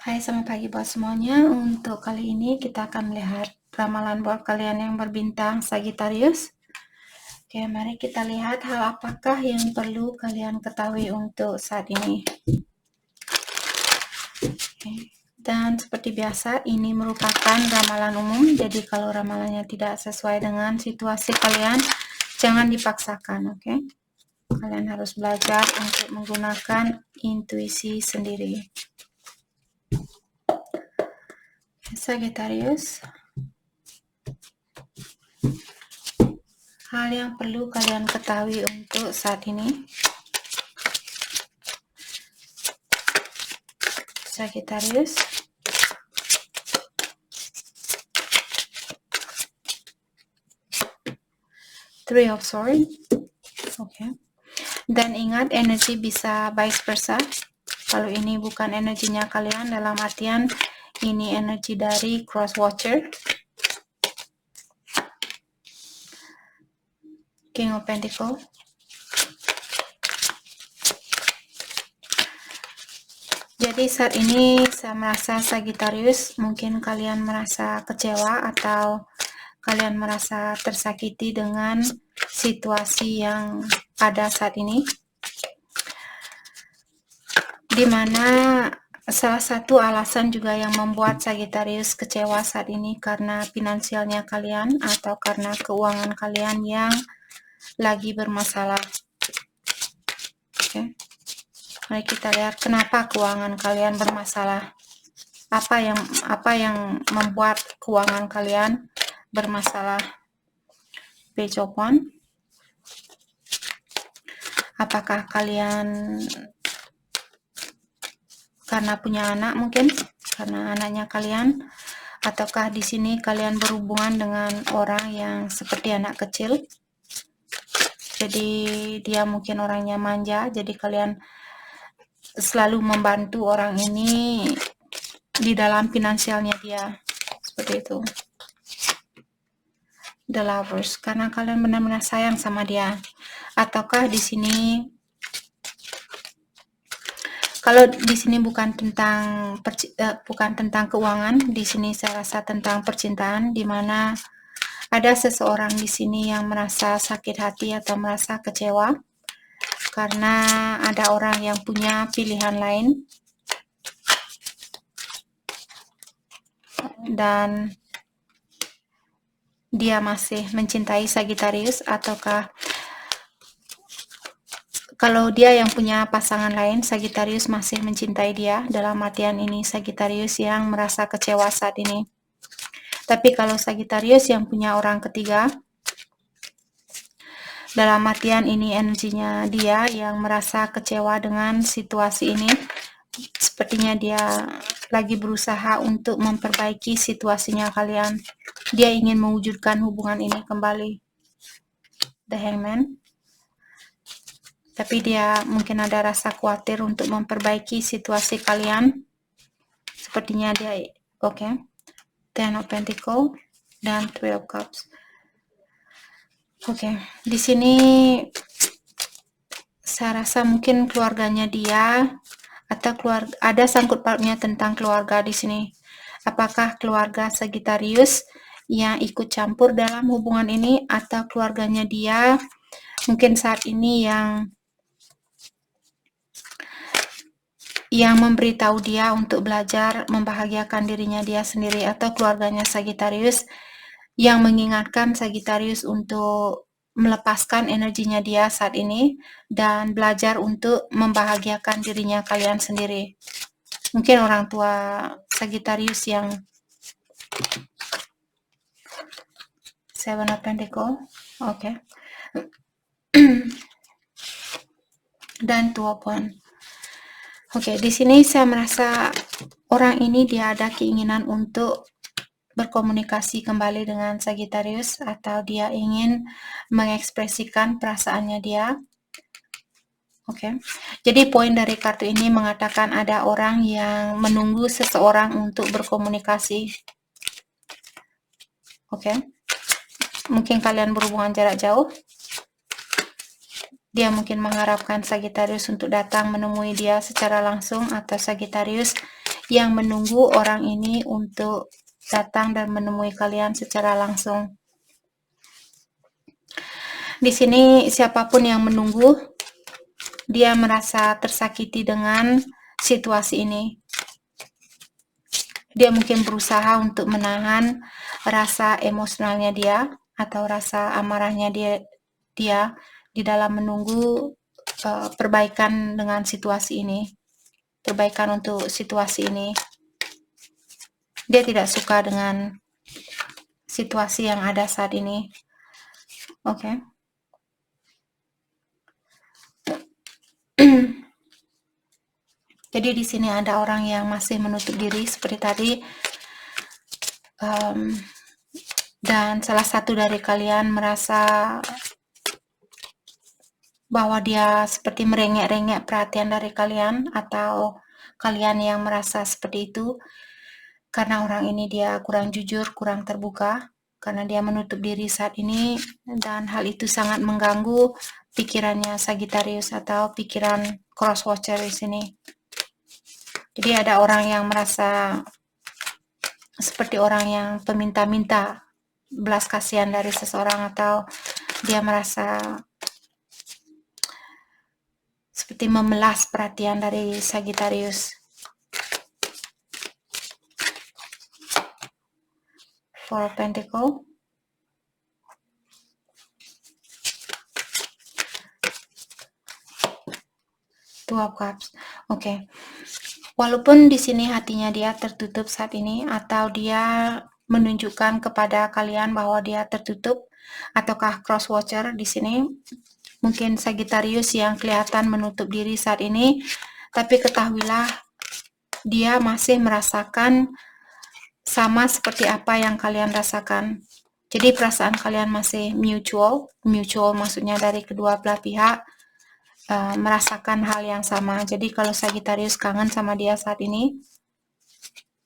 Hai, selamat pagi buat semuanya. Untuk kali ini kita akan melihat ramalan buat kalian yang berbintang Sagittarius. Oke, mari kita lihat hal apakah yang perlu kalian ketahui untuk saat ini. Oke. Dan seperti biasa, ini merupakan ramalan umum. Jadi kalau ramalannya tidak sesuai dengan situasi kalian, jangan dipaksakan, oke? Kalian harus belajar untuk menggunakan intuisi sendiri. Sagittarius, hal yang perlu kalian ketahui untuk saat ini. Sagittarius, Three of Swords. Oke. Dan ingat, energi bisa vice versa. Kalau ini bukan energinya kalian, dalam artian ini energi dari Cross Watcher. King of Pentacles. Jadi saat ini saya merasa Sagittarius, mungkin kalian merasa kecewa atau kalian merasa tersakiti dengan situasi yang ada saat ini, dimana salah satu alasan juga yang membuat Sagittarius kecewa saat ini karena finansialnya kalian atau karena keuangan kalian yang lagi bermasalah. Oke. Mari kita lihat kenapa keuangan kalian bermasalah. Apa yang membuat keuangan kalian bermasalah. Page of Wands. Apakah kalian karena punya anak, mungkin karena anaknya kalian, ataukah di sini kalian berhubungan dengan orang yang seperti anak kecil, jadi dia mungkin orangnya manja, jadi kalian selalu membantu orang ini di dalam finansialnya dia, seperti itu. The Lovers, karena kalian benar-benar sayang sama dia. Ataukah di sini, kalau di sini bukan tentang keuangan, di sini saya rasa tentang percintaan, di mana ada seseorang di sini yang merasa sakit hati atau merasa kecewa karena ada orang yang punya pilihan lain, dan dia masih mencintai Sagittarius. Ataukah kalau dia yang punya pasangan lain, Sagittarius masih mencintai dia, dalam artian ini Sagittarius yang merasa kecewa saat ini. Tapi kalau Sagittarius yang punya orang ketiga, dalam artian ini energinya dia yang merasa kecewa dengan situasi ini. Sepertinya dia lagi berusaha untuk memperbaiki situasinya kalian. Dia ingin mewujudkan hubungan ini kembali. The Hangman. Tapi dia mungkin ada rasa khawatir untuk memperbaiki situasi kalian. Sepertinya dia, oke. Ten of Pentacles dan 12 Cups. Oke, di sini saya rasa mungkin keluarganya dia atau ada sangkut pautnya tentang keluarga di sini. Apakah keluarga Sagittarius yang ikut campur dalam hubungan ini atau keluarganya dia mungkin saat ini yang memberitahu dia untuk belajar membahagiakan dirinya dia sendiri, atau keluarganya Sagittarius yang mengingatkan Sagittarius untuk melepaskan energinya dia saat ini dan belajar untuk membahagiakan dirinya kalian sendiri. Mungkin orang tua Sagittarius yang Seven of Pentacles, oke. Dan Two of Wands. Oke, di sini saya merasa orang ini dia ada keinginan untuk berkomunikasi kembali dengan Sagittarius, atau dia ingin mengekspresikan perasaannya dia. Oke. Jadi poin dari kartu ini mengatakan ada orang yang menunggu seseorang untuk berkomunikasi. Oke. Mungkin kalian berhubungan jarak jauh. Dia mungkin mengharapkan Sagittarius untuk datang menemui dia secara langsung, atau Sagittarius yang menunggu orang ini untuk datang dan menemui kalian secara langsung. Di sini siapapun yang menunggu, dia merasa tersakiti dengan situasi ini. Dia mungkin berusaha untuk menahan rasa emosionalnya dia atau rasa amarahnya dia di dalam menunggu perbaikan dengan situasi ini, perbaikan untuk situasi ini. Dia tidak suka dengan situasi yang ada saat ini. Oke. Jadi di sini ada orang yang masih menutup diri seperti tadi, dan salah satu dari kalian merasa bahwa dia seperti merengek-rengek perhatian dari kalian, atau kalian yang merasa seperti itu karena orang ini dia kurang jujur, kurang terbuka, karena dia menutup diri saat ini, dan hal itu sangat mengganggu pikirannya Sagittarius atau pikiran cross watcher di sini. Jadi ada orang yang merasa seperti orang yang peminta-minta belas kasihan dari seseorang, atau dia merasa seperti memelas perhatian dari Sagittarius. Four of Pentacles, Two of Cups. Oke. Walaupun di sini hatinya dia tertutup saat ini, atau dia menunjukkan kepada kalian bahwa dia tertutup, ataukah cross watcher di sini mungkin Sagittarius yang kelihatan menutup diri saat ini, tapi ketahuilah dia masih merasakan sama seperti apa yang kalian rasakan. Jadi perasaan kalian masih mutual maksudnya dari kedua belah pihak merasakan hal yang sama. Jadi kalau Sagittarius kangen sama dia saat ini,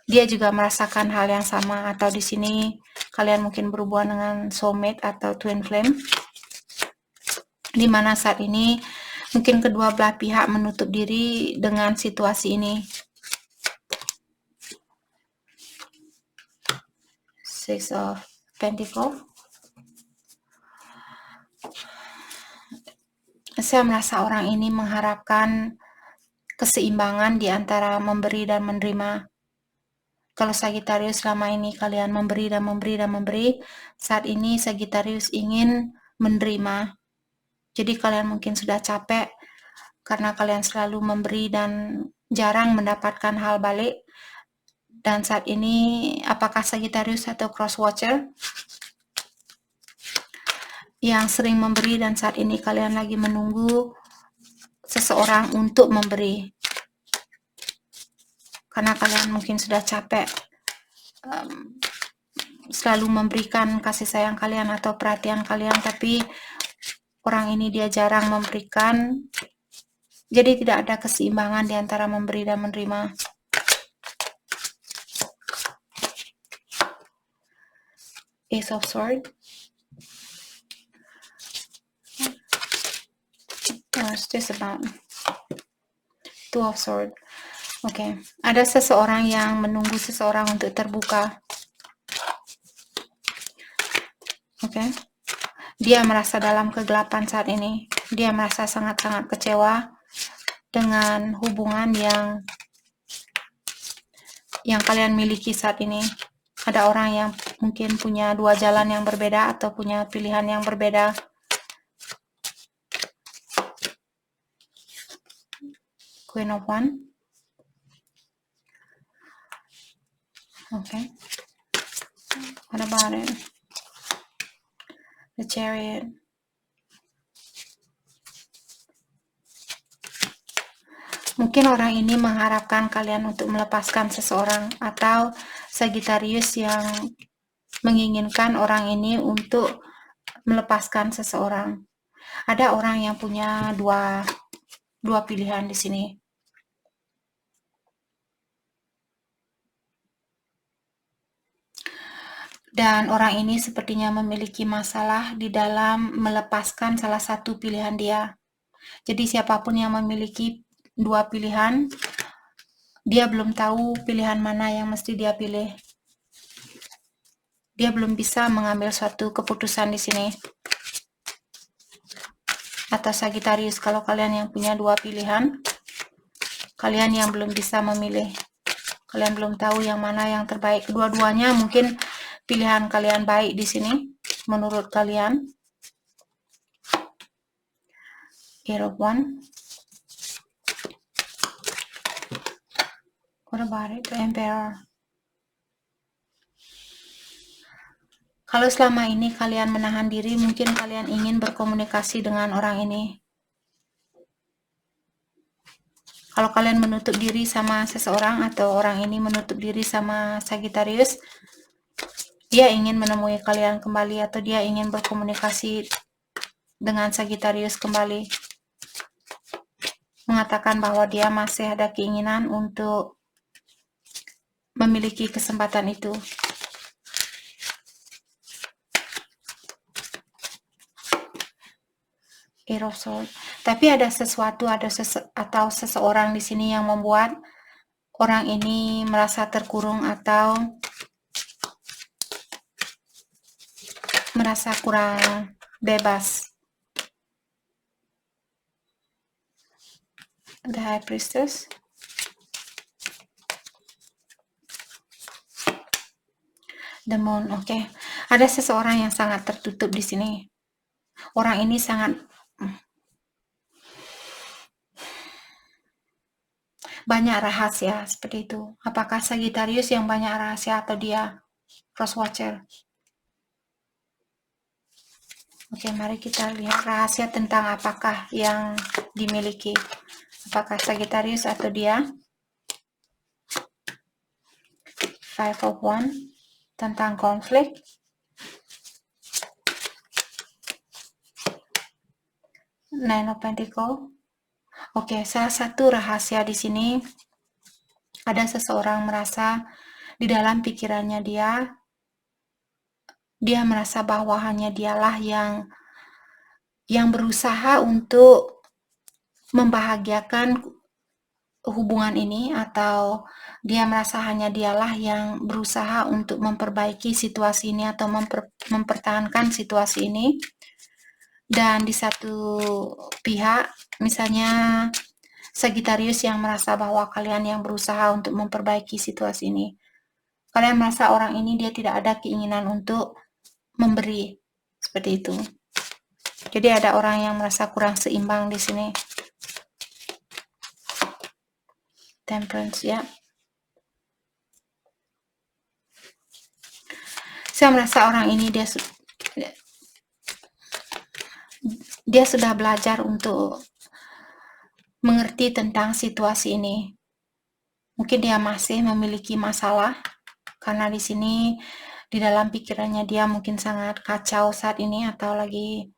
dia juga merasakan hal yang sama. Atau di sini kalian mungkin berhubungan dengan soulmate atau twin flame, di mana saat ini mungkin kedua belah pihak menutup diri dengan situasi ini. Six of Pentacles. Saya merasa orang ini mengharapkan keseimbangan di antara memberi dan menerima. Kalau Sagittarius selama ini kalian memberi dan memberi dan memberi, saat ini Sagittarius ingin menerima. Jadi kalian mungkin sudah capek karena kalian selalu memberi dan jarang mendapatkan hal balik. Dan saat ini apakah Sagittarius atau cross watcher yang sering memberi, dan saat ini kalian lagi menunggu seseorang untuk memberi karena kalian mungkin sudah capek selalu memberikan kasih sayang kalian atau perhatian kalian, tapi orang ini dia jarang memberikan, jadi tidak ada keseimbangan di antara memberi dan menerima. Ace of Swords. What's this about? Two of Swords. Oke. Ada seseorang yang menunggu seseorang untuk terbuka. Oke. Dia merasa dalam kegelapan saat ini. Dia merasa sangat-sangat kecewa dengan hubungan yang kalian miliki saat ini. Ada orang yang mungkin punya dua jalan yang berbeda atau punya pilihan yang berbeda. Queen of Wands. Okay. What about it? The Chariot. Mungkin orang ini mengharapkan kalian untuk melepaskan seseorang, atau Sagittarius yang menginginkan orang ini untuk melepaskan seseorang. Ada orang yang punya dua pilihan di sini. Dan orang ini sepertinya memiliki masalah di dalam melepaskan salah satu pilihan dia. Jadi siapapun yang memiliki dua pilihan, Dia belum tahu pilihan mana yang mesti dia pilih. Dia belum bisa mengambil suatu keputusan di sini. Atau Sagittarius, kalau kalian yang punya dua pilihan, kalian yang belum bisa memilih. Kalian belum tahu yang mana yang terbaik. Dua-duanya mungkin pilihan kalian baik di sini, menurut kalian. Eight of Wands. What about it? The Emperor. Kalau selama ini kalian menahan diri, mungkin kalian ingin berkomunikasi dengan orang ini. Kalau kalian menutup diri sama seseorang atau orang ini menutup diri sama Sagittarius, dia ingin menemui kalian kembali atau dia ingin berkomunikasi dengan Sagittarius kembali. Mengatakan bahwa dia masih ada keinginan untuk memiliki kesempatan itu. Eight of Swords. Tapi ada sesuatu, atau seseorang di sini yang membuat orang ini merasa terkurung atau merasa kurang bebas. The High Priestess. The Moon. Oke. Ada seseorang yang sangat tertutup di sini. Orang ini sangat banyak rahasia seperti itu. Apakah Sagittarius yang banyak rahasia atau dia? Cross Watcher. Oke, mari kita lihat rahasia tentang apakah yang dimiliki. Apakah Sagittarius atau dia? Five of Wands. Tentang konflik. Nine of Pentacles. Oke, salah satu rahasia di sini ada seseorang merasa di dalam pikirannya dia merasa bahwa hanya dialah yang berusaha untuk membahagiakan hubungan ini, atau dia merasa hanya dialah yang berusaha untuk memperbaiki situasi ini atau mempertahankan situasi ini. Dan di satu pihak, misalnya Sagittarius yang merasa bahwa kalian yang berusaha untuk memperbaiki situasi ini. Kalian merasa orang ini dia tidak ada keinginan untuk memberi, seperti itu. Jadi ada orang yang merasa kurang seimbang di sini. Temperance, ya. Saya merasa orang ini dia sudah belajar untuk mengerti tentang situasi ini. Mungkin dia masih memiliki masalah karena di sini di dalam pikirannya dia mungkin sangat kacau saat ini atau lagi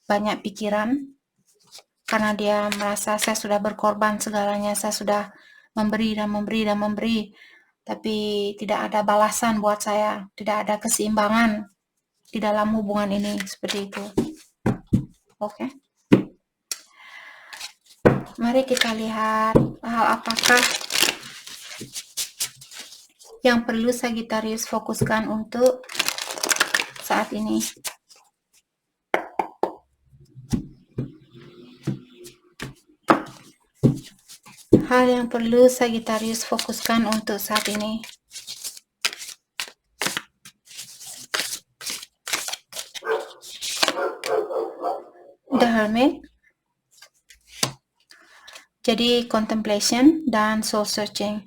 banyak pikiran karena dia merasa saya sudah berkorban segalanya, saya sudah memberi dan memberi dan memberi, tapi tidak ada balasan buat saya, tidak ada keseimbangan di dalam hubungan ini, seperti itu. Oke. Mari kita lihat hal apakah yang perlu Sagittarius fokuskan untuk saat ini. Hal yang perlu Sagittarius fokuskan untuk saat ini. The Hermit. Jadi contemplation dan soul searching.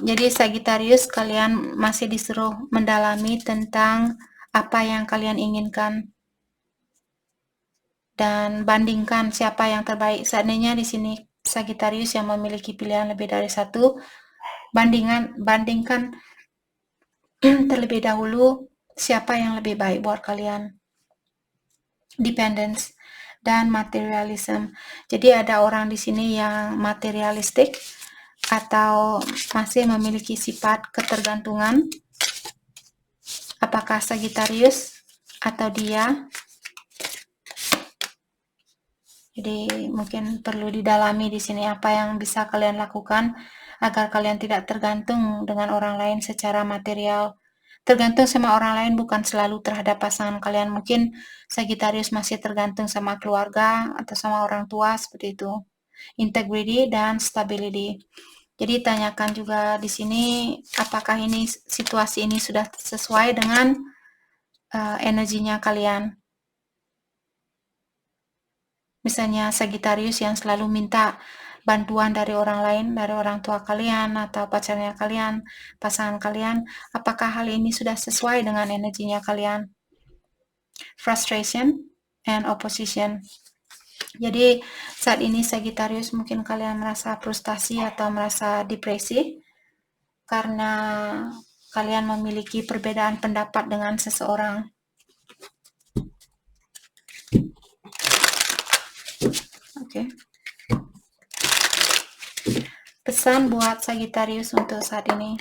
Jadi Sagittarius, kalian masih disuruh mendalami tentang apa yang kalian inginkan dan bandingkan siapa yang terbaik. Seandainya di sini Sagittarius yang memiliki pilihan lebih dari satu, bandingkan terlebih dahulu siapa yang lebih baik buat kalian. Dependence dan materialism. Jadi ada orang di sini yang materialistik atau masih memiliki sifat ketergantungan. Apakah Sagittarius atau dia? Jadi mungkin perlu didalami di sini apa yang bisa kalian lakukan agar kalian tidak tergantung dengan orang lain secara material. Tergantung sama orang lain bukan selalu terhadap pasangan kalian. Mungkin Sagittarius masih tergantung sama keluarga atau sama orang tua seperti itu. Integrity dan stability. Jadi tanyakan juga di sini apakah ini situasi ini sudah sesuai dengan energinya kalian. Misalnya Sagittarius yang selalu minta bantuan dari orang lain, dari orang tua kalian atau pacarnya kalian, pasangan kalian, apakah hal ini sudah sesuai dengan energinya kalian? Frustration and opposition. Jadi saat ini Sagittarius mungkin kalian merasa frustasi atau merasa depresi karena kalian memiliki perbedaan pendapat dengan seseorang. Oke. Pesan buat Sagittarius untuk saat ini.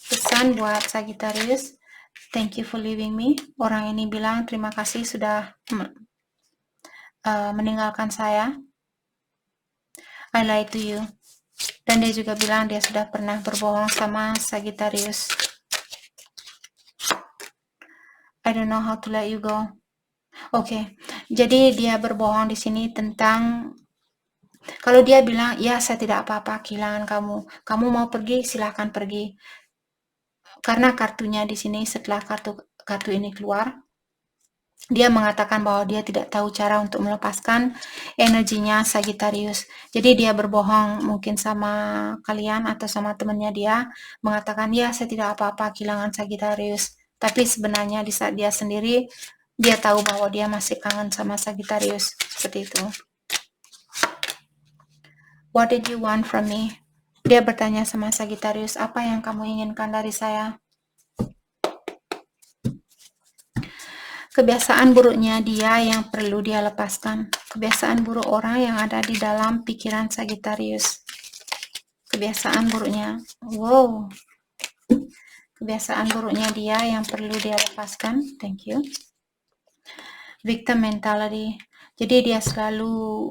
Pesan buat Sagittarius, thank you for leaving me. Orang ini bilang terima kasih sudah meninggalkan saya. I lied to you. Dan dia juga bilang dia sudah pernah berbohong sama Sagittarius. I don't know how to let you go. Oke, jadi dia berbohong di sini tentang kalau dia bilang ya saya tidak apa-apa kehilangan kamu. Kamu mau pergi silahkan pergi. Karena kartunya di sini setelah kartu ini keluar, dia mengatakan bahwa dia tidak tahu cara untuk melepaskan energinya Sagittarius. Jadi dia berbohong mungkin sama kalian atau sama temannya dia, mengatakan ya saya tidak apa-apa kehilangan Sagittarius. Tapi sebenarnya di saat dia sendiri, dia tahu bahwa dia masih kangen sama Sagittarius. Seperti itu. What did you want from me? Dia bertanya sama Sagittarius, apa yang kamu inginkan dari saya? Kebiasaan buruknya dia yang perlu dia lepaskan. Kebiasaan buruk orang yang ada di dalam pikiran Sagittarius. Kebiasaan buruknya. Wow. Kebiasaan buruknya dia yang perlu dia lepaskan. Thank you. Victim mentality. Jadi dia selalu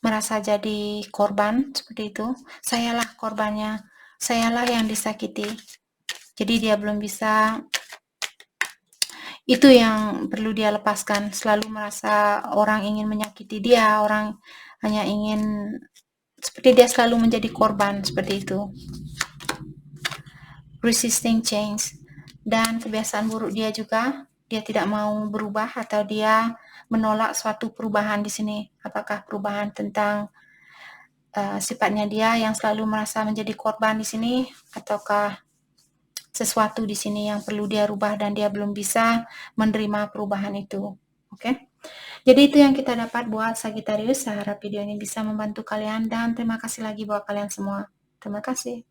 merasa jadi korban seperti itu. Sayalah korbannya. Sayalah yang disakiti. Jadi dia belum bisa. Itu yang perlu dia lepaskan. Selalu merasa orang ingin menyakiti dia. Orang hanya ingin seperti dia selalu menjadi korban seperti itu. Resisting change. Dan kebiasaan buruk dia juga, dia tidak mau berubah atau dia menolak suatu perubahan di sini. Apakah perubahan tentang sifatnya dia yang selalu merasa menjadi korban di sini, ataukah sesuatu di sini yang perlu dia rubah dan dia belum bisa menerima perubahan itu. Oke? Jadi itu yang kita dapat buat Sagittarius. Saya harap video ini bisa membantu kalian dan terima kasih lagi buat kalian semua. Terima kasih.